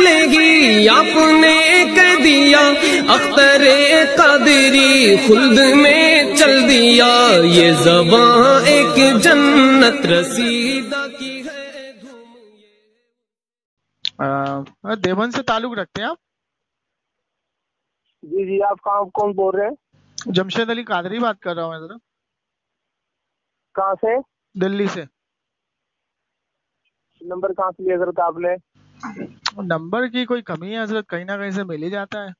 نہیں آپ نے کہہ دیا اختر قادری خلد میں چل دیا یہ زباں ایک جنت رسیدہ کی ہے دیوبند سے تعلق رکھتے ہیں آپ؟ جی جی آپ کون بول رہے ہیں؟ جمشید علی قادری بات کر رہا ہوں میں ذرا. کہاں سے؟ دلی سے. نمبر کہاں سے لیا حضرت آپ نے؟ نمبر کی کوئی کمی ہے حضرت؟ کہیں نہ کہیں سے مل ہی جاتا ہے.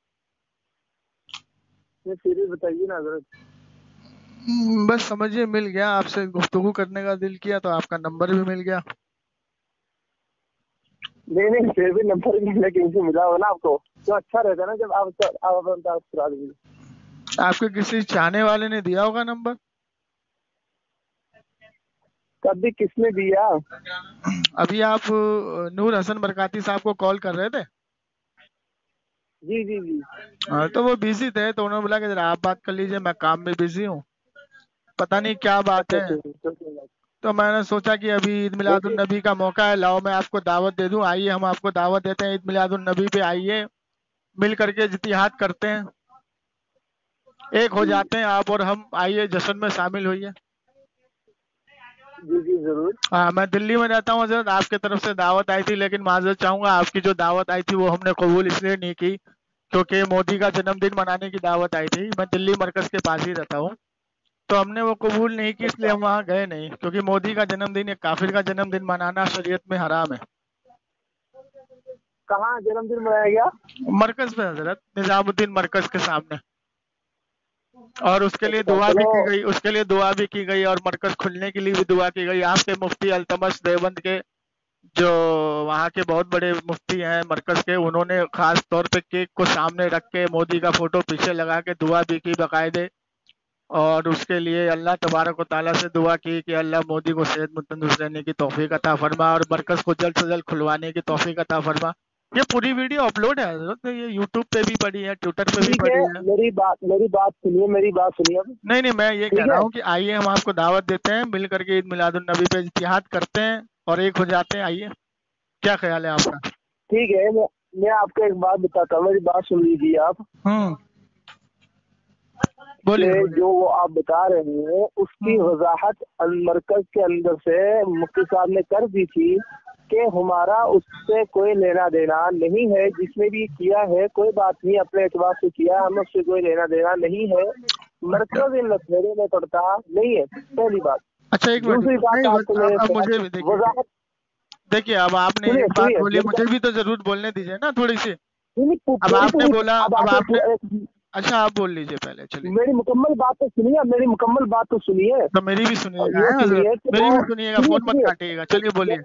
پھر بتائیے نا حضرت. بس سمجھیے مل گیا، آپ سے گفتگو کرنے کا دل کیا تو آپ کا نمبر بھی مل گیا. نہیں پھر بھی نمبر ملنے کہیں سے ملا ہو نا آپ کو تو اچھا رہتا نا جب آپ کرا دیجیے. آپ کے کسی چاہنے والے نے دیا ہوگا نمبر؟ کبھی کس نے دیا؟ ابھی آپ نور حسن برکاتی صاحب کو کال کر رہے تھے. جی جی جی ہاں تو وہ بزی تھے تو انہوں نے بولا کہ ذرا آپ بات کر لیجئے، میں کام میں بزی ہوں. پتہ نہیں کیا بات ہے. تو میں نے سوچا کہ ابھی عید میلاد النبی کا موقع ہے، لاؤ میں آپ کو دعوت دے دوں. آئیے ہم آپ کو دعوت دیتے ہیں عید میلاد النبی پہ. آئیے مل کر کے اجتہاد کرتے ہیں، ایک ہو جاتے ہیں آپ اور ہم. آئیے جشن میں شامل ہوئیے. جی جی ضرور. ہاں میں دلی میں رہتا ہوں حضرت. آپ کی طرف سے دعوت آئی تھی لیکن معذرت چاہوں گا آپ کی جو دعوت آئی تھی وہ ہم نے قبول اس لیے نہیں کی کیونکہ مودی کا جنم دن منانے کی دعوت آئی تھی. میں دلی مرکز کے پاس ہی رہتا ہوں تو ہم نے وہ قبول نہیں کی، اس لیے ہم وہاں گئے نہیں کیونکہ مودی کا جنم دن ایک کافر کا جنم دن منانا شریعت میں حرام ہے. کہاں جنم دن منایا گیا؟ مرکز میں حضرت، نظام الدین مرکز کے سامنے. اور اس کے لیے دعا بھی کی گئی، اس کے لیے دعا بھی کی گئی اور مرکز کھلنے کے لیے بھی دعا کی گئی. آپ کے مفتی التمش دیوبند کے جو وہاں کے بہت بڑے مفتی ہیں مرکز کے، انہوں نے خاص طور پہ کیک کو سامنے رکھ کے مودی کا فوٹو پیچھے لگا کے دعا بھی کی باقاعدے. اور اس کے لیے اللہ تبارک و تعالیٰ سے دعا کی کہ اللہ مودی کو صحت مند تندرست رہنے کی توفیق عطا فرما اور مرکز کو جلد سے جلد کھلوانے کی توفیق عطا فرما. یہ پوری ویڈیو اپلوڈ ہے حضرت، یہ یوٹیوب پہ بھی پڑی ہے، ٹویٹر پہ بھی پڑی ہے. میری بات سنیے. نہیں میں یہ کہہ رہا ہوں کہ آئیے ہم آپ کو دعوت دیتے ہیں، مل کر کے عید میلاد النبی پہ اجتہاد کرتے ہیں اور ایک ہو جاتے ہیں. آئیے، کیا خیال ہے آپ کا؟ ٹھیک ہے، میں آپ کو ایک بات بتاتا ہوں، میری بات سن لیجیے آپ. بولیے. جو آپ بتا رہے ہیں اس کی وضاحت مرکز کے اندر سے مفتی صاحب نے کر دی تھی کہ ہمارا اس سے کوئی لینا دینا نہیں ہے. جس نے بھی کیا ہے کوئی بات نہیں، اپنے اعتبار سے کیا، ہمیں اس سے کوئی لینا دینا نہیں ہے. مرکز ان لفظوں میں پڑتا نہیں ہے، پہلی بات. اچھا ایک دوسری بات مجھے وضاحت دیکھیے، اب آپ نے ایک بات بولی، مجھے بھی تو ضرور بولنے دیجیے نا تھوڑی سی. اب آپ نے بولا، اب آپ نے اچھا آپ بول لیجیے پہلے. چلیے میری مکمل بات تو سنیے. تو میری بھی سنیے گا حضرت، میری بھی سنیے گا، فون مت کاٹیے گا. چلیے بولیے.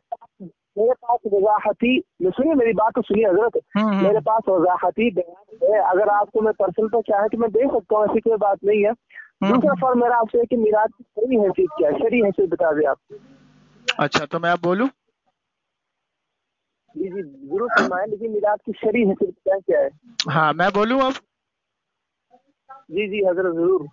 میرے پاس وضاحتی سنیے، میری بات تو سنیے حضرت. میرے پاس وضاحتی بیان ہے، اگر آپ کو میں پرسنل پر چاہے تو میں دے سکتا ہوں، ایسی کوئی بات نہیں ہے. دوسرا سوال میرا آپ سے کہ میراث کی شرعی حیثیت کیا ہے؟ شرعی حیثیت بتا دیں آپ. اچھا تو میں اب بولوں؟ جی ضرور فرمائیں، لیکن میراث کی شرعی حیثیت کیا ہے؟ ہاں میں بولوں اب؟ جی حضرت ضرور.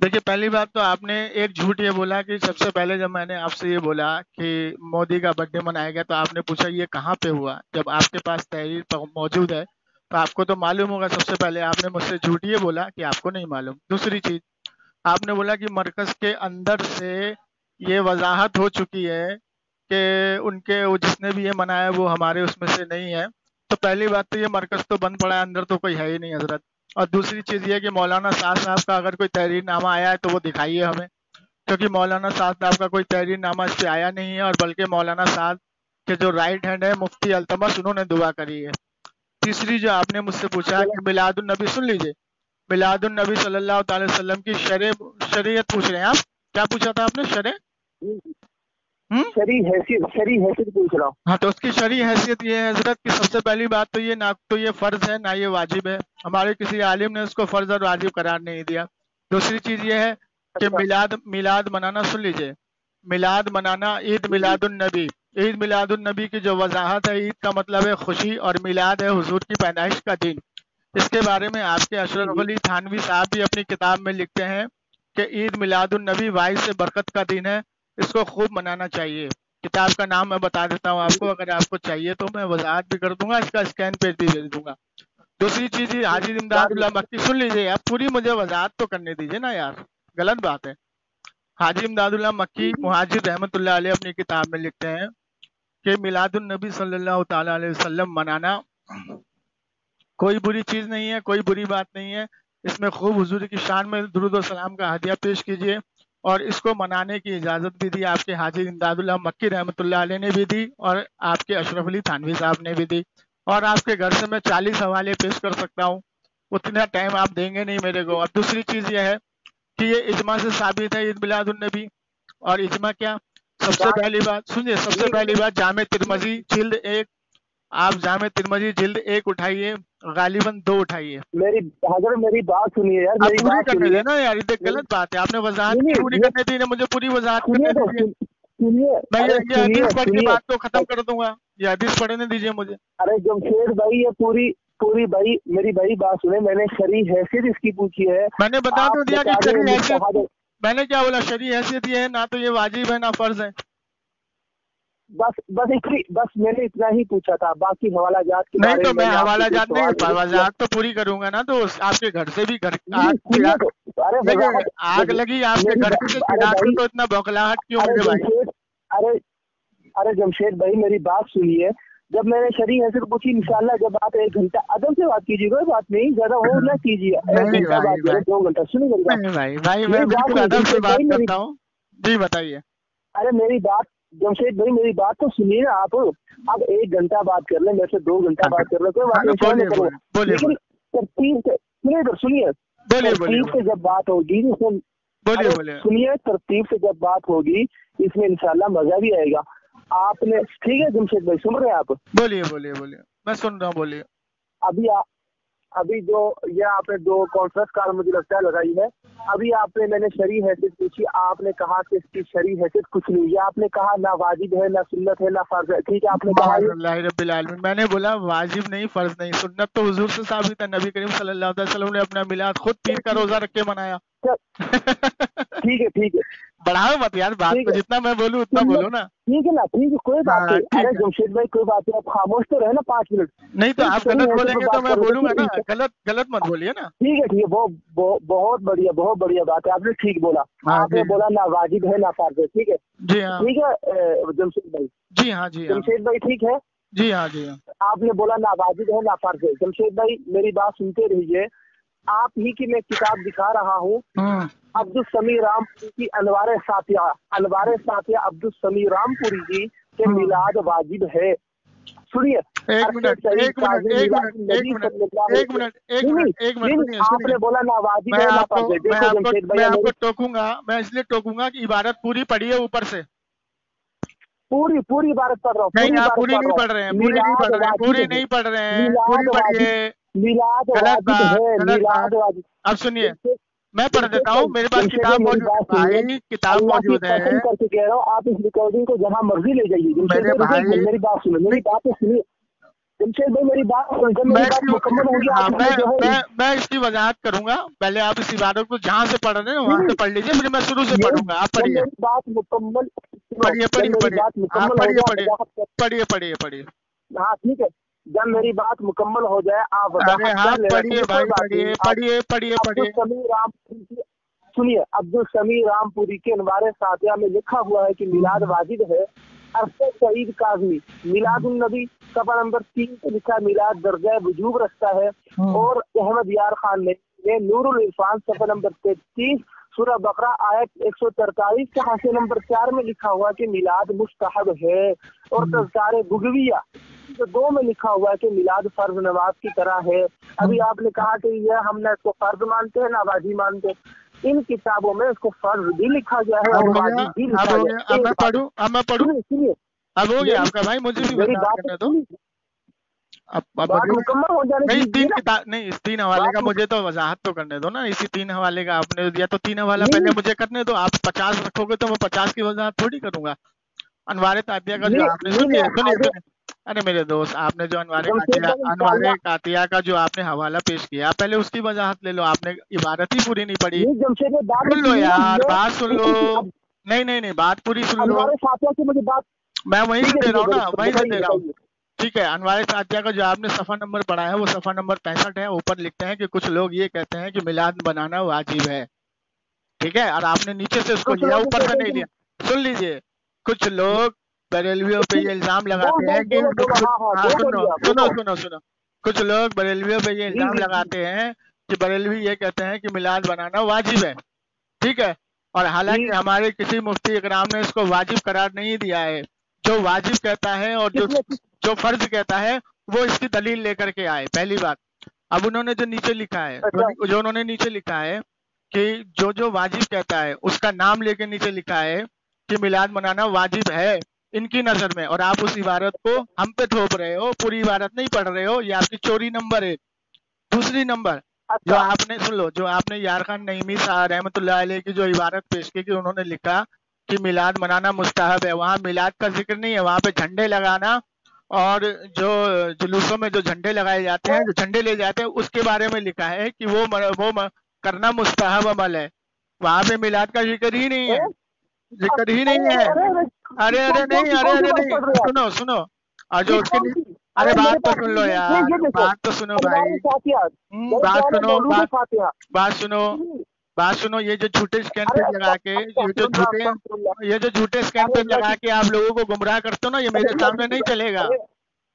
دیکھیے پہلی بات تو آپ نے ایک جھوٹ یہ بولا کہ سب سے پہلے جب میں نے آپ سے یہ بولا کہ مودی کا برتھ ڈے منایا گیا تو آپ نے پوچھا یہ کہاں پہ ہوا. جب آپ کے پاس تحریر موجود ہے تو آپ کو تو معلوم ہوگا. سب سے پہلے آپ نے مجھ سے جھوٹ یہ بولا کہ آپ کو نہیں معلوم. دوسری چیز آپ نے بولا کہ مرکز کے اندر سے یہ وضاحت ہو چکی ہے کہ ان کے جس نے بھی یہ منایا وہ ہمارے اس میں سے نہیں ہے. تو پہلی بات تو یہ مرکز تو بند پڑا ہے، اندر تو کوئی ہے ہی نہیں حضرت. اور دوسری چیز یہ کہ مولانا سعد صاحب کا اگر کوئی تحریر نامہ آیا ہے تو وہ دکھائیے ہمیں، کیونکہ مولانا سعد صاحب کا کوئی تحریر نامہ اس پہ آیا نہیں ہے. اور بلکہ مولانا سعد کے جو رائٹ ہینڈ ہے مفتی التمش، انہوں نے دعا کری ہے. تیسری جو آپ نے مجھ سے پوچھا کہ میلاد النبی، سن لیجئے، میلاد النبی صلی اللہ تعالی وسلم کی شریعت پوچھ رہے ہیں آپ؟ کیا پوچھا تھا آپ نے؟ شرعی حیثیت پوچھ رہا ہوں. ہاں تو اس کی شرعی حیثیت یہ ہے حضرت کہ سب سے پہلی بات تو یہ نہ تو یہ فرض ہے نہ یہ واجب ہے. ہمارے کسی عالم نے اس کو فرض اور واجب قرار نہیں دیا. دوسری چیز یہ ہے کہ میلاد منانا، سن لیجئے، میلاد منانا، عید میلاد النبی، عید میلاد النبی کی جو وضاحت ہے، عید کا مطلب ہے خوشی اور میلاد ہے حضور کی پیدائش کا دن. اس کے بارے میں آپ کے اشرف علی تھانوی صاحب بھی اپنی کتاب میں لکھتے ہیں کہ عید میلاد النبی باعث برکت کا دن ہے، اس کو خوب منانا چاہیے. کتاب کا نام میں بتا دیتا ہوں آپ کو، اگر آپ کو چاہیے تو میں وضاحت بھی کر دوں گا، اس کا اسکین پیج بھی بھیج دوں گا۔ دوسری چیز یہ حاجی امداد اللہ مکی، سن لیجیے آپ، پوری مجھے وضاحت تو کرنے دیجیے نا یار، غلط بات ہے۔ حاجی امداد اللہ مکی مہاجر رحمۃ اللہ علیہ اپنی کتاب میں لکھتے ہیں کہ میلاد النبی صلی اللہ تعالی علیہ وسلم منانا کوئی بری چیز نہیں ہے، کوئی بری بات نہیں ہے، اس میں خوب حضور کی شان میں درود و سلام کا ہدیہ پیش کیجیے، اور اس کو منانے کی اجازت بھی دی آپ کے حاجی امداد اللہ مکی رحمۃ اللہ علیہ نے بھی دی، اور آپ کے اشرف علی تھانوی صاحب نے بھی دی، اور آپ کے گھر سے میں 40 حوالے پیش کر سکتا ہوں، اتنا ٹائم آپ دیں گے نہیں میرے کو۔ اور دوسری چیز یہ ہے کہ یہ اجماع سے ثابت ہے عید میلاد النبی، اور اجماع کیا، سب سے پہلی بات سنیے، سب سے پہلی بات جامع ترمذی جلد 1، آپ جامع ترمذی جلد 1 اٹھائیے، غالباً 2 اٹھائیے۔ حضرت میری بات سنیے یار، آپ میری پوری بات کرنے سنیے، دیں نا یار، یہ غلط بات ہے، آپ نے وضاحت کی پوری کرنے دی نا، مجھے پوری وضاحت کرنے سنیے تو دیجیے، سنیے، میں ارے یہ سنیے حدیث پڑھ کے سنیے، بات کو ختم کر دوں گا، یہ حدیث پڑھنے دیجیے مجھے۔ ارے جمشید بھائی یہ پوری بھائی میری بھائی بات سنیں، میں نے شرعی حیثیت اس کی پوچھی ہے، میں نے بتا آپ تو دیا کہ بتا دیں شرعی حیثیت، مستحب، میں نے کیا بولا، شرعی حیثیت یہ ہے، نہ تو یہ واجب ہے نہ فرض ہے۔ بس میں نے اتنا ہی پوچھا تھا، باقی حوالہ جات کے نہیں بارے تو میں میں نے آپ حوالہ سے جات کوئی نہیں، سوال نہیں وضاحت تو پوری کروں گا نا، تو آپ کے گھر سے بھی گھر کیا۔ سنیے تو، ارے دیکھیے وضاحت، آگ لگی آپ کے گھر سے ارے چراغ بھائی، تو اتنا بوکھلاہٹ کیوں ارے میرے بھائی؟ جمشید، ارے جمشید بھائی میری بات سنیے، جب میں نے شرعی حیثیت پوچھی، انشاءاللہ جب آپ 1 گھنٹہ ادب سے بات کیجیے، کوئی بات نہیں، زیادہ ہو نہ کیجیے، 1 نہیں گھنٹہ بھائی بات کریں، 2 گھنٹہ، سنیے میری بات، نہیں بھائی میں میری بات بالکل سنیے ادب سے جمشید بات بھائی، کرتا ہوں، جی بتائیے۔ ارے میری بات جمشید بھائی میری بات تو سنیے نا آپ، اب 1 گھنٹہ بات کر لیں، میں سے 2 گھنٹہ بات کر لیں، کوئی بات نہیں، بولیے کروں، بولیے لیکن ترتیب سے سنیے، ترتیب سے جب بات ہوگی اس میں، بولیے سنیے، ترتیب سے جب بات ہوگی اس میں انشاءاللہ مزہ بھی آئے گا۔ آپ نے ٹھیک ہے جمشید بھائی، سن رہے ہیں آپ؟ بولیے میں سن رہا ہوں، بولیے۔ ابھی جو یہ آپ نے 2 کانفرنس کال مجھے لگتا ہے لگائی ہے، ابھی آپ نے، میں نے شرعی حیثیت پوچھی، آپ نے کہا کہ اس کی شرعی حیثیت کچھ نہیں، یہ آپ نے کہا نہ واجب ہے نہ سنت ہے نہ فرض ہے، ٹھیک ہے، آپ نے کہا یہ، اللہ رب العالمین، میں نے بولا واجب نہیں، فرض نہیں، سنت تو حضور سے ثابت ہے، نبی کریم صلی اللہ علیہ وسلم نے اپنا میلاد خود پیر کا روزہ رکھ کے منایا۔ ٹھیک ہے بڑھاؤ مت یار بات کو، جتنا میں بولوں اتنا بولو نا۔ ٹھیک ہے نا، ٹھیک ہے، کوئی بات نہیں، ٹھیک ارے ہے، جمشید بھائی کوئی بات نہیں، آپ خاموش تو رہے نا 5 منٹ، نہیں تو آپ غلط بولیں گے تو میں بولوں گا نا، غلط مت بولیے نا۔ ٹھیک ہے، بہت بڑھیا بات ہے، آپ نے ٹھیک بولا، آپ نے بولا نہ واجب ہے نہ فرض ہے، ٹھیک ہے، جی ہاں، ٹھیک ہے جمشید بھائی، جی ہاں، جمشید بھائی ٹھیک ہے، جی ہاں، آپ نے بولا نہ واجب ہے نہ فرض ہے، جمشید بھائی میری بات سنتے رہیے، آپ ہی کی میں کتاب دکھا رہا ہوں، عبدالسمیع رام پوری کی انوار ساتھیہ عبدالسمیع رام پوری جی کہ میلاد واجب ہے، سنیے، ایک منٹ، آپ نے بولا نہ واجب ہے نہ فرض ہے، دیکھو جمشید میں آپ بھائی، کو ٹوکوں گا، میں اس لیے ٹوکوں گا کہ عبارت پوری پڑھی ہے اوپر سے، پوری عبارت پڑھ رہا ہوں، نہیں آپ پوری نہیں پڑھ رہے ہیں، پوری نہیں پڑھ رہے ہیں، پوری پڑھیے، میلاد واجب ہے، میلاد واجب، اب سنیے میں پڑھ دیتا ہوں، میرے پاس کتاب موجود ہے بھائی، کتاب موجود ہے، قسم کر کے کہہ رہا ہوں، آپ اس ریکارڈنگ کو جہاں مرضی لے جائیے، میری بات سنیں، میری بات سنیے جمشید بھائی، میری بات مکمل ہوگی، میں اس کی وضاحت کروں گا، پہلے آپ اس عبادت کو جہاں سے پڑھ رہے ہیں وہاں سے پڑھ لیجیے، پھر میں شروع سے پڑھوں گا، آپ پڑھیے، میری بات مکمل، پڑھیے، ہاں ٹھیک ہے، جب میری بات مکمل ہو جائے آپ وضاحت کر لینا، پڑھیے بھائی، پڑھیے، عبدالسمیع رام پوری کی، سنیے، عبدالسمیع رام پوری کے انوار ساتھیہ میں لکھا ہوا ہے کہ میلاد واجب ہے، ارشد سعید کاظمی میلاد النبی صفحہ نمبر 3 پہ لکھا میلاد درجہ وجوب رکھتا ہے، اور احمد یار خان نے نور العرفان صفحہ نمبر 33 سورہ بقرہ آیت 143 کے حاشیہ نمبر 4 میں لکھا ہوا کہ میلاد مستحب ہے، اور تذکار بغویہ 2 میں لکھا ہوا ہے کہ میلاد فرض نماز کی طرح ہے۔ ابھی آپ نے کہا کہ یہ ہم نے اس کو فرض مانتے ہیں نہ واجب مانتے، ان کتابوں میں اس کو فرض بھی لکھا گیا ہے اور واجب بھی لکھا گیا ہے۔ اب میں پڑھوں، سنیے، اب ہو گیا آپ کا بھائی، مجھے بھی میری وضاحت بات کرنے دو، بات مکمل ہو جانے دیجیے، نہیں اس 3 حوالے کا مجھے تو وضاحت تو کرنے دو نا، اسی 3 حوالے کا آپ نے دیا تو 3 حوالہ پہلے مجھے کرنے دو، آپ 50 رکھو گے تو میں 50 کی وضاحت تھوڑی کروں گا۔ انوار قاتیہ کا جو آپ نے سنیے، ارے میرے دوست، آپ نے جو انوار قاتیہ کا جو آپ نے حوالہ پیش کیا، پہلے اس کی وضاحت لے لو، آپ نے عبارت ہی پوری نہیں پڑھی، سن لو یار، بات سن لو، نہیں بات پوری سن لو، انوار ساتھیہ کی مجھے بات، मैं वहीं से ठीक है, दे ठीक रहा है, हूँ ना, वहीं से बताइए दे रहा हूँ। बताइए। ठीक है, अनवार साथिया का जो आपने सफा नंबर पढ़ा है वो सफा नंबर 65 है। ऊपर लिखते हैं कि कुछ लोग ये कहते हैं कि मिलाद बनाना वाजिब है, ठीक है, और आपने नीचे से उसको कुछ लिया, लोग ऊपर से कहते हैं नहीं कि लिया। सुन लीजिए, कुछ लोग बरेलवियों पे ये इल्जाम लगाते हैं कि बोलो, हाँ हाँ, हाँ, दो सुनो बोलिए, सुनो बोलो। सुनो सुनो, कुछ लोग बरेलवियों पे ये जी इल्जाम जी जी। लगाते हैं कि बरेलवी ये कहते हैं कि मिलाद बनाना वाजिब है, ठीक है, और हालांकि जी, हमारे किसी मुफ्ती इकराम ने इसको वाजिब करार नहीं दिया है। जो वाजिब कहता है और जो किसने? जो फर्ज कहता है वो इसकी दलील लेकर के आए, पहली बात। अब उन्होंने जो नीचे लिखा है, अच्छा, जो उन्होंने नीचे लिखा है कि जो जो वाजिब कहता है उसका नाम लेके नीचे लिखा है कि मिलाद मनाना वाजिब है इनकी नजर में, और आप उस इबारत को हम पे थोप रहे हो, पूरी इबारत नहीं पढ़ रहे हो, ये आपकी चोरी नंबर 1। दूसरी नंबर, जो अच्छा, आपने सुन लो, जो आपने यार खान नईमी साहब रहमतुल्लाह अलैह की जो इबारत पेश की कि उन्होंने लिखा कि मिलाद मनाना मुस्ताहब है, वहाँ मिलाद का जिक्र नहीं है, वहाँ पे झंडे लगाना और जो जुलूसों में जो झंडे लगाए जाते हैं, जो झंडे ले जाते हैं, उसके बारे में लिखा है कि करना मुस्ताहब अमल है। वहाँ पे मिलाद का जिक्र ही नहीं ए? है, जिक्र ही अरे नहीं है। अरे अरे, अरे नहीं, कौन सी अरे बात नहीं, पढ़ रहे हैं आप? सुनो सुनो, और ये जो उसके कौन सी? अरे अरे बात मेरे तो पास सुन लो ये यार, देखो, बात तो सुनो भाई। अनवार साथिया, बात सुनो, मौलूद फातिहा। बात सुनो, बात सुनो, ये जो झूठे स्कैन अरे पेज लगा के, अस्तगफिरुल्लाह, ये जो झूठे स्कैन अरे पेज लगा के आप लोगों को गुमराह करते हो ना, ये मेरे सामने नहीं चलेगा, अरे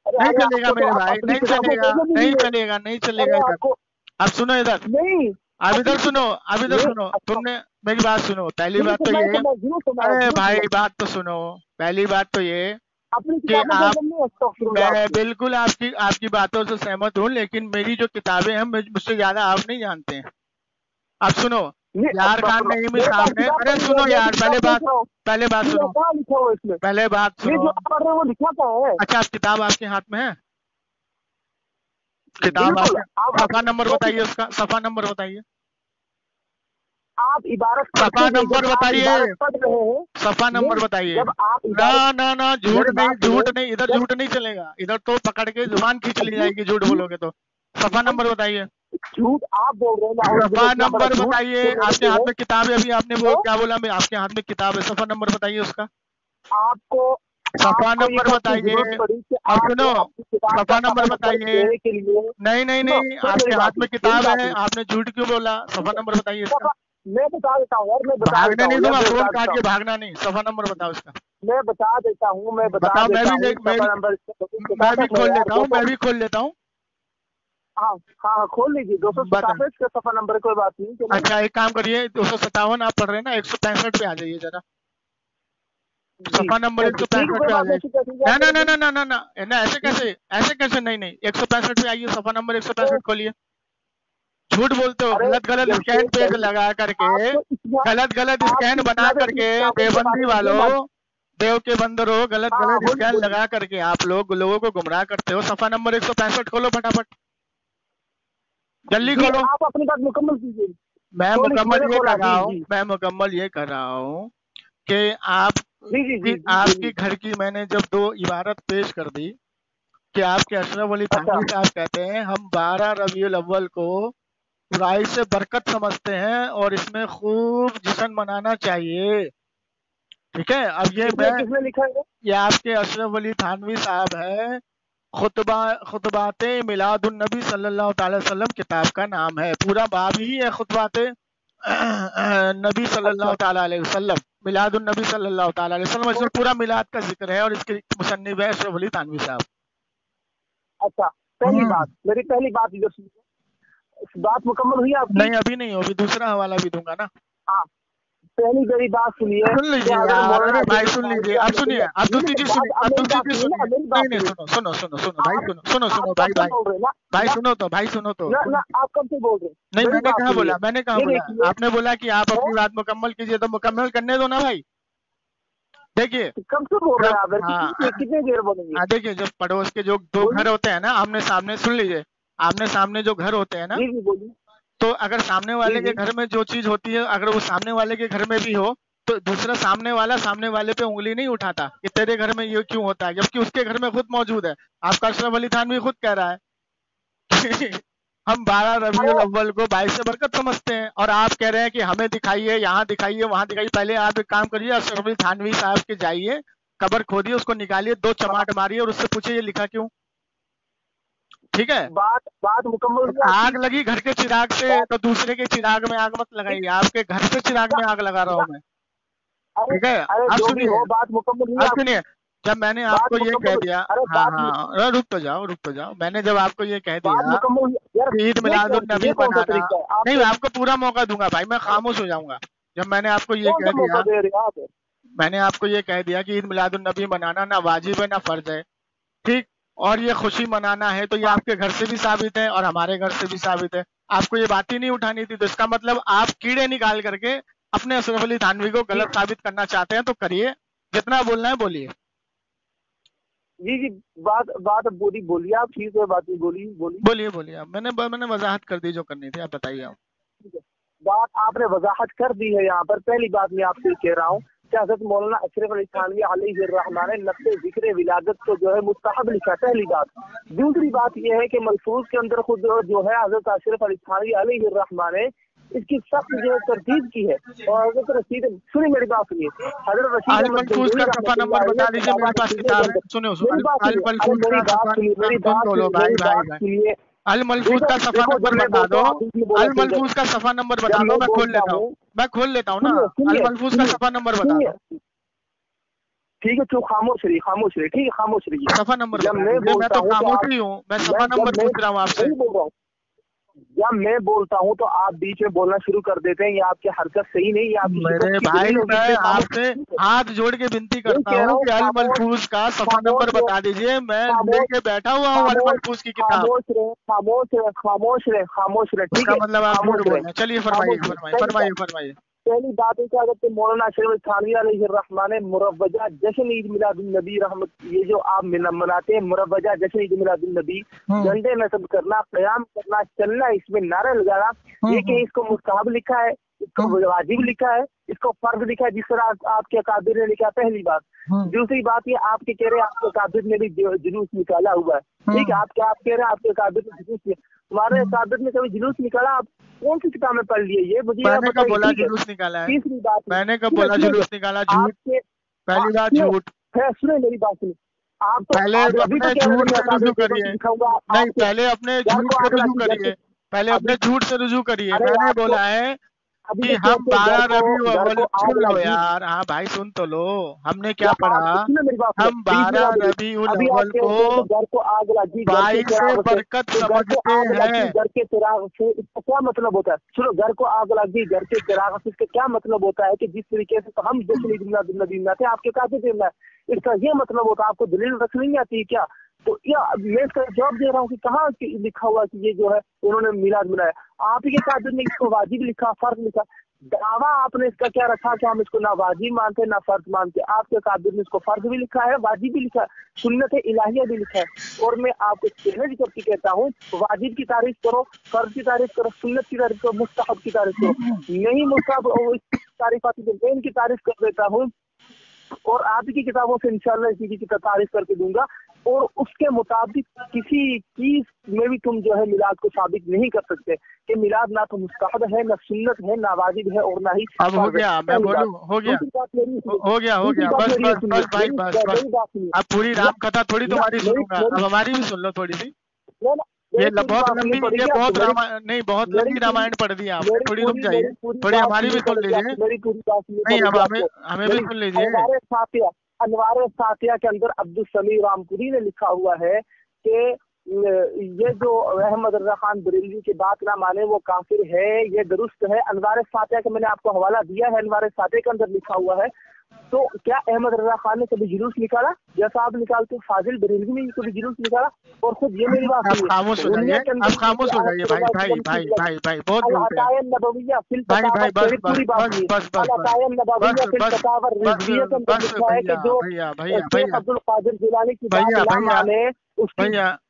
अरे नहीं अरे, चलेगा आपको तो मेरे आप भाई, अपनी नहीं किताबों चलेगा, को नहीं नहीं है। चलेगा, नहीं चलेगा अरे इधर। आपको अब सुनो इधर, नहीं, अब इधर अपनी सुनो, अब इधर नहीं, सुनो, अच्छा, तुमने मेरी बात सुनो, पहली नहीं बात तो ये, समझ, अरे झूठ भाई मत, बात तो सुनो, पहली बात तो ये अपनी कि किताबों को आप, नहीं, अस्तगफिरुल्लाह मैं आपकी। बिल्कुल आपकी आपकी बातों से सहमत हूँ, लेकिन मेरी जो किताबें हैं मुझसे ज्यादा आप नहीं जानते हैं। अब सुनो, नहीं, यार खान अस्तगफिरुल्लाह, नईमी मेरे साहब पास ने, किताब अरे पड़ी है, सुनो मैं भी यार, किताब देख रहा हूँ। पहले बात ये सुनो, कहाँ लिखा हुआ है इसमें? पहले बात ये सुनो। जो आप पढ़ रहे हो वो लिखा कहाँ है? अच्छा, किताब आपके हाथ में है? किताब बिल्कुल, आपके, आप सफा नंबर जो बताइए उसका, सफा नंबर बताइए, आप इबारत पढ़ते सफा हैं, नंबर जब आप बताइए, इबारत पढ़ रहे हैं, सफा नंबर नहीं, बताइए। जब आप ना इबारत, ना ना, मेरी बात सुनो, झूठ नहीं, इधर जब झूठ नहीं चलेगा, इधर तो पकड़ के जुबान खींच ली झूठ जाएगी झूठ बोलोगे तो। सफा नंबर बताइए, झूठ आप बोल रहे हैं, नाउज़ बिल्लाह, सफा इतना बड़ा नंबर झूठ बताइए, जो मैंने आपके जो हाथ है, में किताब है, अभी आपने वो तो क्या बोला, मैं आपके हाथ में किताब है, सफा नंबर बताइए उसका, आपको सफा आपको ये नंबर कब से बताइए। जरूरत पड़ी कि अब आप सुनो, अपनी किताब का सफा सफा नंबर नंबर बताइए। देने के लिए, नहीं नहीं सुनो नहीं, सुनो आपके मेरी हाथ बात, में मेरी किताब बात है, सुनो, आपने झूठ क्यों बोला? सफा नंबर बताइए इसका। सफा, मैं बता देता हूँ यार, मैं बता भागने देता नहीं हूँ यार, दूंगा, मैं फोन बता काट देता के हूँ, भागना नहीं, सफा नंबर बताओ इसका। मैं बता देता हूँ, मैं बता बताओ, देता हूँ मेरी सफा नंबर, मैं भी है खोल यार लेता हूँ, 200, मैं भी खोल लेता हूँ। हाँ हाँ हाँ, खोल लीजिए, बता, 267 का सफा नंबर, कोई बात नहीं, चलिए। अच्छा एक काम करिए, 257 आप पढ़ रहे हैं ना, 165 पे आ जाइए जरा, जी, सफा नंबर ठीक है, 165 कोई पे आ बात नहीं, जाइए। ठीक है, ठीक है, ना आप ना मेरे ना को, ना ना ना ना ना, ऐसे कैसे, नहीं नहीं, 165 पे आइए, सफा नंबर तो 165 खोलिए। झूठ बोलते हो, अरे गलत गलत जैसे स्कैन पेज लगा करके, आपको इतना, गलत गलत स्कैन आपकी बना इतना तो करके, किताबों के देवबंदी बारे में ये वालों, मान, देव के बंदरों, गलत हाँ हाँ, गलत बोलिए स्कैन बोलिए, लगा करके आप लोगों को गुमराह करते हो। सफा नंबर 165 खोलो फटाफट, जल्दी जी खोलो। आप अपनी बात मुकम्मल कीजिए, मैं खोली, मुकम्मल मैंने ये खोला, कर रहा जी हूँ, जी मैं मुकम्मल ये कर रहा हूँ कि जी जी जी जी, आपकी बोलिए। घर की मैंने जब 2 इबारत पेश कर दी कि आपके अशरफ अली अच्छा, थानवी साहब कहते हैं हम 12 रबीउल अव्वल को बुराई से बरकत समझते हैं और इसमें खूब जश्न मनाना चाहिए, ठीक है। अब किसने किसने लिखा है? ये आपके अशरफ अली थानवी साहब है, खुतबाते मिलादुन नबी सल्लल्लाहु अलैहि वसल्लम किताब का नाम है, पूरा बाब ही है खुतबाते नबी अच्छा, सल्लल्लाहु ताला अलैहि वसल्लम, मिलादुन नबी सल्लल्लाहु ताला अलैहि वसल्लम, तो इसमें पूरा मिलाद का जिक्र है और इसके मुसन्निफ है अशरफ अली थानवी साहब। अच्छा, पहली हम्म, बात, मेरी पहली बात जो बात मुकम्मल हुई आपकी, नहीं अभी नहीं हो, अभी दूसरा हवाला भी दूंगा ना। हाँ, पहली मेरी बात सुनिए सुन कि लीजिए हजरत यार, मौलाना अरे भाई अब्दुल सुन कादिर लीजिए, अब रहमतुल्लाह सुनिए, अब अलैह, दूसरी चीज बात, सुनिए, अब अब मेरी दूसरी बात चीज सुनिए ना, सुनिए, मेरी बात नहीं सुनिए, सुनो सुनो सुनो सुनो भाई, आप सुनो आप सुनो कब भाई से भाई बोल रहे हैं ना, भाई ना सुनो तो, भाई सुनो तो, ना ना, आप कब से बोल रहे हैं, नहीं मेरी मैंने बात कहाँ सुनिए, बोला, मैंने कहाँ ये बोला, देखिए, आपने बोला कि आप है, अपनी बात मुकम्मल कीजिए, तो मुकम्मल करने दो ना भाई। देखिए कब से बोल रहे जब, हैं आप, हाँ कितने देर बोलेंगे, हाँ, देखिए जब पड़ोस के जो 2 घर बोलिए, होते हैं ना आमने सामने, सुन लीजिए, आमने सामने जो घर होते हैं ना, जी जी बोलिए, तो अगर सामने जी वाले के जी, घर में जो चीज होती है, अगर वो सामने वाले के घर में भी हो, तो दूसरा सामने वाला सामने वाले पे उंगली नहीं उठाता कि तेरे घर में ये क्यों होता है, जबकि उसके घर में खुद मौजूद है। आपका अशरफ अली खान भी खुद कह रहा है कि हम 12 रबीउल अरे अव्वल को 22 से बरकत समझते हैं, और आप कह रहे हैं कि हमें दिखाइए, यहाँ दिखाइए, वहां दिखाइए। पहले आप एक काम करिए, अशरफ अली थानवी साहब के जाइए, कबर खोदिए, उसको निकालिए, 2 चमाट मारिए और उससे पूछिए ये लिखा क्यों। ठीक है, बात मुकम्मल हुई आग आपकी। लगी घर के चिराग से तो दूसरे के चिराग में आग मत लगाइए, आपके घर से चिराग में आग लगा रहा हूँ मैं। अरे ठीक है, अरे अब जो भी सुनिए, हो, बात मुकम्मल हुई अब आपकी। सुनिए, जब मैंने बात आपको ये मुकम्मल कह हुई। दिया, अरे हाँ बात हाँ, रुक तो जाओ, मैंने जब आपको ये कह बात दिया मुकम्मल हुई यार। कि ईद मिलादुन नबी ये कौन सा मनाना, तरीका है? आप नहीं मैं आपको पूरा मौका दूंगा भाई, मैं खामोश हो जाऊंगा। जब मैंने आपको ये कौन कह सा मौका दिया, दे रहे हैं आप? मैंने आपको ये कह दिया कि ईद मिलादुन नबी मनाना ना वाजिब है ना फर्ज है, ठीक, और ये खुशी मनाना है, तो ये आपके घर से भी साबित है और हमारे घर से भी साबित है। आपको ये बात ही नहीं उठानी थी, तो इसका मतलब आप कीड़े निकाल करके अपने अशरफ अली थानवी को गलत साबित करना चाहते हैं, तो करिए, जितना बोलना है बोलिए। जी, बात बोलिए आप, ठीक है, बात बोलिए। बोलिए आप, मैंने वजाहत कर दी जो करनी थी, आप बताइए आप। ठीक है। बात आपने वजाहत कर दी है यहाँ पर। पहली बात मैं आपसे कह रहा हूँ कि हज़रत मौलाना अशरफ अली थानवी अलैहिर्रहमान ने नफ्स जिक्र विलादत को जो है मुस्तहब लिखा, पहली बात। दूसरी बात यह है कि मलफूज के अंदर खुद जो है हज़रत अशरफ अली थानवी अलैहिर्रहमान ने इसकी सख्त जो है तरतीब की है। और हज़रत रशीद, सुनिए मेरी बात सुनिए, हज़रत रशीद अल अहमद मलफूज का सफा नंबर बता दीजिए, मेरे पास किताब है, सुनो मेरी बात अल सुनिए, अरे मलफूज मेरी का बात सफा, सुनिए, मेरी सुन बात तो लो सुनिए, भाई मेरी भाई बात भाई, सुनिए। अल मलफूज का सफा देखो, नंबर जब मैं बता दो, बोलता हूँ, आप इसलिए बोलना अल शुरू करें। मलफूज का सफा नंबर जब बता दो, मैं मैं खोल बोलता लेता हूँ, हूँ, मैं खोल लेता हूँ ना, अल मलफूज का सफा नंबर बता दो, ठीक है, चुप, खामोश रही, ठीक है, खामोश रहिए। सफा नंबर जब बता मैं दीजिए, मैं बोलता तो हूँ तो खामोश आप, ही हूँ, मैं सफा नंबर पूछ रहा हूँ आपसे। नहीं बोल रहा हूँ, जब मैं बोलता हूँ तो आप बीच में बोलना शुरू कर देते हैं। ये आपकी हरकत सही नहीं, ये आपकी मेरे शिकस्त की भाई दलील होगी। मैं इसलिए आपसे हाथ जोड़ के विनती करता कह रहा हूँ हूँ, कि अल मलफूज का सफा नंबर बता दीजिए, मैं लेके बैठा हुआ हूँ अल मलफूज की किताब। खामोश रहे, ठीक इसका है, मतलब आप झूठ खामोश बोल रहे। रहे हैं। चलिए फरमाइए। पहली बात है कि अगर मौलाना अशरफ थानवी अलैहिर्रहमान ने मुरव्वजा जश्न ईद मिलादुन नबी रहमत, ये जो आप मनाते हैं मुरव्वजा जश्न ईद मिलादुन नबी, झंडे नस्ब करना, क़याम करना, चलना, इसमें नारे लगाना, ये कहीं इसको मुस्तहब लिखा है, इसको वाजिब लिखा है, इसको फर्ज लिखा है, जिस तरह आपके अकाबिर ने लिखा। पहली बात। दूसरी बात, ये आपके कह रहे हैं आपके अकाबिर ने भी जुलूस निकाला हुआ है, ठीक है, आप कह रहे हैं आपके अकाबिर ने जुलूस, तुम्हारे अकाबिर ने कभी जुलूस निकाला? आप कौन सी किताब में पढ़ लिए? ये मुझे मैंने कब बोला बताइए। जुलूस निकाला है? तीसरी बात, मैंने कब बोला जुलूस निकाला? झूठ, पहली बात झूठ। सुने मेरी बात सुनिए, आप तो पहले अभी अपने तो कह रहे झूठ हैं से रुजू करिए, नहीं पहले अपने झूठ से रुजू करिए, पहले अपने झूठ से रुजू करिए। मैंने बोला है कि हम 12 रबी अव्वल, सुन लो यार, हाँ भाई सुन तो लो, हमने क्या पढ़ा, हम 12 रबी अव्वल को घर को आग लगी, 22 बरकत समझते हैं। घर के चिराग से इसका क्या मतलब होता है? सुनो, घर को आग लगी घर के चिराग से, इसका क्या मतलब होता है कि जिस तरीके से तो हम जश्न ईद मिलादुन नबी मनाते हैं, आपके काफी देना है, इसका ये मतलब होता है? आपको दलील रख नहीं आती है क्या? तो या मैं इसका जवाब दे रहा हूँ कि कहाँ लिखा हुआ कि ये जो है उन्होंने मिलाद मनाया? आप ही के काबिर ने इसको वाजिब लिखा, फर्ज लिखा। दावा आपने इसका क्या रखा कि हम इसको ना वाजिब मानते ना फर्ज मानते। आपके काबिर ने इसको फर्ज भी लिखा है, वाजिब भी लिखा है, सुन्नत इलाहिया भी लिखा है। और मैं आपको चैलेंज करके कहता हूँ, वाजिब की तारीफ करो, फर्ज की तारीफ करो, सुन्नत की तारीफ करो, मुस्तहब की तारीफ करो। नहीं मुस्तहब तारीफ आती है, मैं इनकी तारीफ कर देता हूँ और आपकी किताबों से इंशाल्लाह इसी की तारीफ करके दूंगा। और उसके मुताबिक किसी चीज में भी तुम जो है मिलाद को साबित नहीं कर सकते कि मिलाद ना तो मुस्तहब है, ना सुन्नत है, ना वाजिब है, और ना ही अब हो गया, मैं बोलूं, हो गया बस भाई बस। अब पूरी राम कथा थोड़ी तुम्हारी सुनूंगा, अब हमारी भी सुन लो थोड़ी सी। ये बहुत लंबी, ये बहुत रामायण नहीं, बहुत लंबी रामायण पढ़ दी आपने, थोड़ी रुक जाइए, थोड़ी हमारी भी सुन लीजिए। नहीं अब हमें भी सुन लीजिए। अनवार सातिया के अंदर अब्दुल समी रामपुरी ने लिखा हुआ है कि ये जो अहमद रजा खान बरेलवी की बात ना माने वो काफिर है, ये दुरुस्त है। अनवार सातिया का मैंने आपको हवाला दिया है, अनवार सातिया के अंदर लिखा हुआ है। तो क्या अहमद रजा खान ने कभी जुलूस निकाला जैसा आप निकालते हो? फाजिल बरेलवी ने कभी जुलूस निकाला? और खुद ये मेरी बात आप खामोश हो जाइए, आप खामोश हो जाइए भाई भाई भाई भाई भाई बहुत बोलते हैं भाई भाई, बस बस बस बस बस अब्दुल कादिर जिलानी की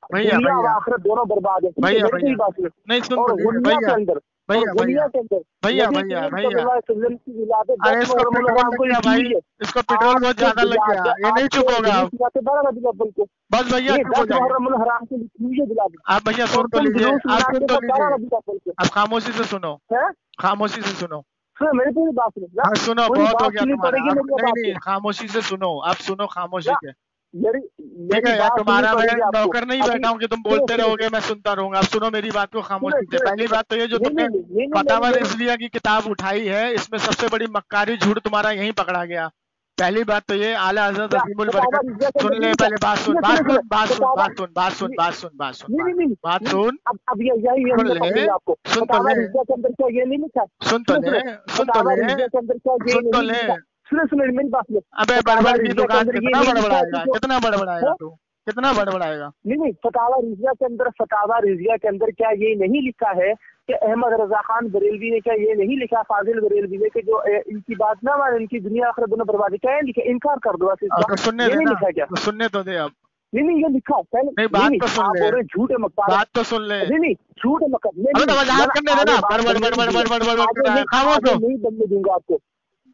भैया आखिरत दोनों बर्बाद है। नहीं सुन भैया, अरे इसको पेट्रोल लग गया भाई, इसको पेट्रोल बहुत ज्यादा लग गया, ये नहीं चुप होगा आप। बस भैया चुप हो जाइए आप, भैया सुन तो लीजिए, आप सुन तो लीजिए, आप खामोशी से सुनो, खामोशी से सुनो। सुनो मेरी पूरी बात सुनो। हाँ सुनो, पूरी बहुत हो बात गया सुननी तुम्हारा। पड़ेगी मेरी बात नहीं को। खामोशी से सुनो, आप सुनो खामोशी ना, से। मेरी ठीक मेरी है यार, बात तुम्हारा सुननी मैं पड़ेगी आपको। नौकर नहीं अभी बैठा हूँ कि तुम सुनो बोलते सुनो रहोगे मैं सुनता रहूंगा। आप सुनो मेरी बात को खामोशी से। सुनो पहली बात तो ये जो नहीं तुमने नहीं नहीं नहीं फतावा नहीं रिजविया की किताब उठाई है, इसमें सबसे बड़ी मक्कारी झूठ तुम्हारा यहीं पकड़ा गया। पहली बात तो ये आला हजरत क्या अजीमुल फतावा बरकत, रिजविया के सुन अंदर ले नहीं क्या? पहले बात सुन, सुनो बात सुनो सुन, सुनो बात सुन, फतावा बात सुन, बात सुन, बात सुन, बात सुन, नहीं नहीं बात नहीं, सुन, अब यही सुन हम ले, पकड़ेंगे आपको। सुन तो फतावा ले, रिजविया के अंदर क्या ये नहीं लिखा? सुन तो ले, सुन तो फतावा ले, रिजविया के अंदर क्या ये सुन तो नहीं ले। लिखा? सुनो सुनो मेरी बात सुनो। अबे फतावा बड़बड़ की रिजविया के दुकान, अंदर ये कितना नहीं लिखा है बड़बड़ाएगा, कि जो कितना बड़बड़ाएगा तू, कितना बड़बड़ाएगा। नहीं फतावा रिजविया के अंदर, फतावा रिजविया के अंदर क्या ये नहीं लिखा है कि अहमद रजा खान बरेलवी ने क्या ये नहीं लिखा, फाजिल बरेलवी ने कि जो इनकी बात ना माने इनकी दुनिया आखिरत दोनों बर्बादी, क्या लिखा? इनकार कर दो बस इसका। तो सुनने ये दे नहीं ना, लिखा क्या? तो सुनने तो दे अब। नहीं ये लिखा पहले। नहीं बात तो सुन आप ले, बोल रहे झूठ है मक्कार। बात तो सुन ले। नहीं झूठ है मक्कार। अबे तो वजाहत करने देना, बड़बड़ बड़बड़ बड़बड़ बड़बड़ कर रहा है, खामोश हो। नहीं बनने दूंगा आपको,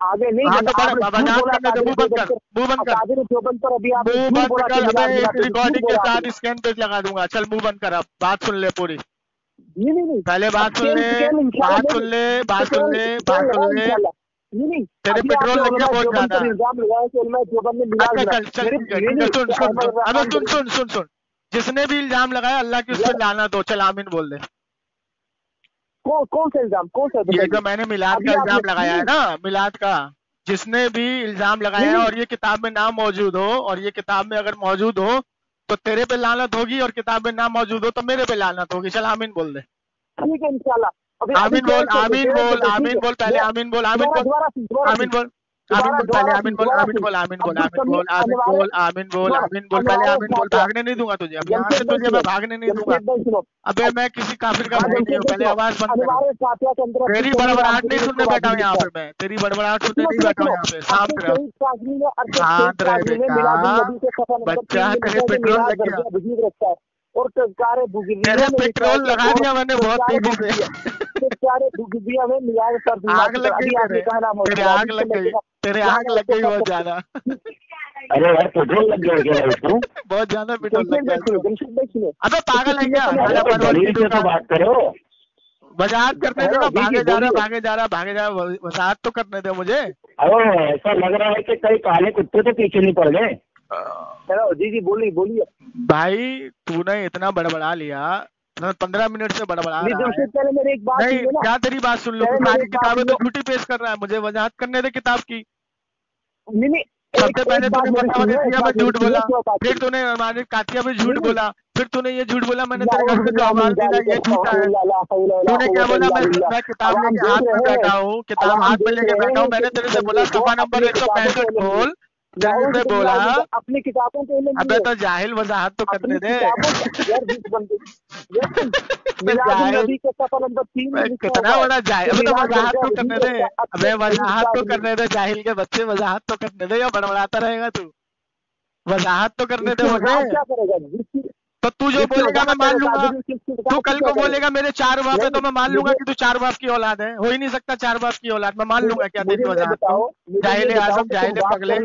आगे नहीं हाँ बनने। तो आपने झूठ वजाहत बोला करने दे, मुंह बंद कर, मुंह बंद कर, कादिर चौबन पर अभी आपने मुंह झूठ बंद बोला कर। कि अबे मिलाद इस रिकॉर्डिंग के बोला साथ आपने। स्कैन पेज लगा दूंगा, चल मुंह बंद कर, अब बात सुन ले पूरी। नहीं पहले बात सुन ले, बात सुन ले, बात सुन ले, बात सुन ले। नहीं तेरे पेट्रोल लग गया बहुत ज्यादा। इल्जाम लगाया कि उलमा देवबंद ने मिलाद अच्छा बनाया। चल ठीक है, ठीक है, सुन सुन सुन, अबे सुन सुन सुन सुन, जिसने भी इल्जाम लगाया अल्लाह की उस पर लानत हो, चल आमीन बोल दे। कौन सा इल्जाम? कौन सा? ये जो मैंने मिलाद का इल्जाम लगाया है ना, मिलाद का, जिसने भी इल्जाम लगाया है और ये किताब में नाम मौजूद हो, और ये किताब में अगर मौजूद हो तो तेरे पे लानत होगी, और किताब में नाम मौजूद हो तो मेरे पे लानत होगी। चल आमीन बोल दे। ठीक है इंशाल्लाह। आमीन बोल, आमीन बोल, आमीन बोल, पहले आमीन बोल, आमीन बोल, आमीन बोल, आमीन बोल, पहले आमीन बोल, आमीन बोल, आमीन बोल, आमीन बोल, आमीन बोल, आमीन बोल, आमीन बोल, पहले आमीन बोल। भागने नहीं दूंगा तुझे, अब यहाँ से तुझे मैं भागने नहीं दूंगा। अबे मैं किसी काफिर का भाई नहीं हूँ, पहले आवाज बंद कर। तेरी बड़बड़ाहट नहीं सुनने बैठा हूँ यहाँ पे मैं, तेरी बड़बड़ाहट सुनने नहीं बैठा हूँ यहाँ पे। शांत रह, शांत रह बेटा, बच्चा तेरे पेट्रोल लग गया, और तेरे पेट्रोल लगा दिया मैंने बहुत तेजी से। आग लग गई तेरे आग लग गई, तेरे आग लग गई बहुत ज्यादा। अरे यार पेट्रोल लग गया क्या इसको? बहुत ज्यादा पेट्रोल लग गया। अबे पागल है क्या? दलील से तो बात करो। वजाहत करने दो ना, भागे जा रहा, भागे जा रहा, भागे जा रहा, वजाहत तो करने दो मुझे। अरे ऐसा लग रहा है कि कई काले कुत्ते तो पीछे नहीं पड़ गए। जी बोलिए भाई तूने इतना बड़बड़ा लिया, 15 मिनट से बड़बड़ा रहा है। पहले मेरी एक बात नहीं सुनिए ना। क्या तेरी बात सुन लो, सारी किताबें तो झूठी पेश कर रहा है, मुझे वजाहत करने दे किताब की। नहीं सबसे पहले तूने फतावा रिजविया में झूठ बोला, फिर तूने हमारे कातिया में झूठ बोला, फिर तूने ये झूठ बोला मैंने तेरे घर से जो आवाज दी ना ये झूठा है। तूने क्या बोला? मैं किताब लेके हाथ में बैठा हूँ, किताब हाथ में लेके बैठा हूँ, मैंने तेरे से बोला सफा नंबर 165 खोल, मैंने से बोला अपनी किताबों के लिए। अबे तो जाहिल वजाहत तो करने दे। कितना बड़ा जाहिल, अबे तो वजाहत तो करने दे, अबे वजाहत तो करने दे, जाहिल के बच्चे वजाहत तो करने दे, या बड़बड़ाता रहेगा तू? वजाहत तो करने दे मुझे। क्या करेगा? तो तू जो बोलेगा मैं मान लूंगा, तू कल को बोलेगा मेरे 4 बाप है तो मैं मान लूंगा कि तू 4 बाप की औलाद है। हो ही नहीं सकता 4 बाप की औलाद, मैं मान लूंगा क्या तेरी वजह? जाहिल आजम, जाहिल पगले।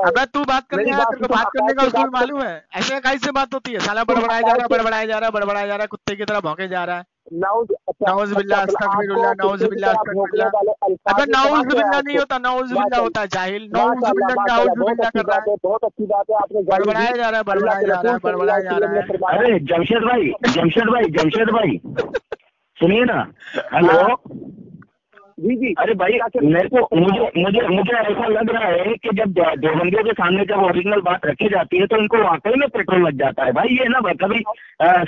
अबे तू बात करने आया, तेरे को बात करने का उसूल मालूम है? ऐसे कैसे बात होती है? साला बड़बड़ाया जा रहा, बड़बड़ाया जा रहा, बड़बड़ाया जा रहा, कुत्ते की तरह भौंके जा रहा है। नाउज़ बिल्लाह, अस्तगफिरुल्लाह, नाउज़ बिल्लाह, अस्तगफिरुल्लाह। अबे नाउज़ बिल्लाह नहीं होता, नाउज़ बिल्लाह होता है जाहिल। नाउज़ बिल्लाह, नाउज़ बिल्लाह कर रहा है, बहुत अच्छी बात है। आपने बड़बड़ाया जा रहा है, बड़बड़ाया जा रहा है, बड़बड़ाया जा रहा है। अरे जमशेद भाई सुनिए ना। हेलो जी अरे भाई मेरे को मुझे ऐसा लग रहा है कि जब देवबंदियों के सामने जब ओरिजिनल बात रखी जाती है तो इनको वाकई में पेट्रोल लग जाता है। भाई ये ना कभी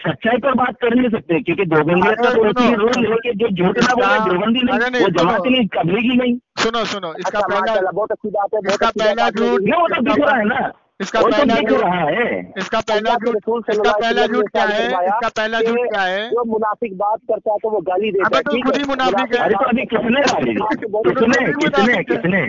सच्चाई पर बात कर नहीं सकते, क्योंकि देवबंदी का तो रूल है कि जो झूठ ना बोले देवबंदी नहीं, वो जमात नहीं, कबलीगी नहीं। सुनो इसका पहला, बहुत अच्छी बात है। इसका पहला झूठ, ये वो तो दिख रहा है ना, इसका पहला झूठ रहा है। इसका पहला झूठ क्या है? इसका पहला झूठ क्या है? जो मुनाफिक बात करता है तो वो गाली देता है। अबे तो खुद ही मुनाफिक है। अरे तो अभी किसने गाली दी? किसने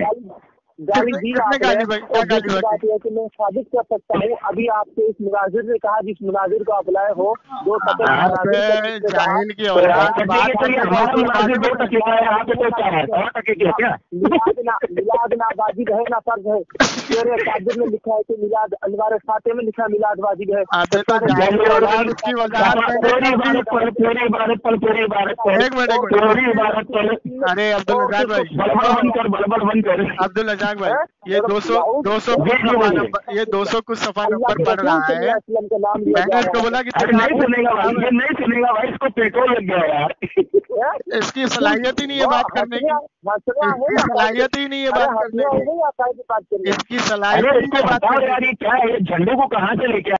गाली दी किसने आपने, गाली भाई, क्या और गाली दूसरी भाई? बात यह है कि मैं साबित कर सकता हूँ। अभी आपके इस मुनाजिर ने कहा, जिस मुनाजिर को आप लाए हो, दो शब्द आप मुनाजिर का जिसने कहा, जाहिल की तो औलाद आप की बात देखिए, करते हमारा हो, मुनाजिर दो टके का है, आप तो क्या है, 100 टके की है क्या? मिलाद ना वाजिब है ना फर्ज है। शेर कादिर में लिखा है कि मिलाद, अनवार फाते में लिखा मिलाद वाजिब है। आप तो जाहिल की औलाद, उसकी वजाहत मैंने पूरी कर दी। इबारत पर, पूरी इबारत पर, पूरी इबारत पर, एक मिनट पूरी इबारत पर। अरे अब्दुल रज़ाक भाई, बड़बड़ बंद कर, बड़बड़ बंद कर। अब्दुल रज़ाक भाई, ये 200 कुछ सफा नंबर पढ़ रहा है। मैंने इसको बोला कि अरे नहीं सुनेगा भाई, ये नहीं सुनेगा भाई, इसको पेट्रोल लग गया यार। इसकी सलाहियत ही नहीं है बात करने की, इसकी सलाहियत ही नहीं है बात करने की, इसकी अरे सलाहियत ही नहीं इसको है बात बताओ करने यार, की। ये क्या है, ये झंडू को कहाँ से लेके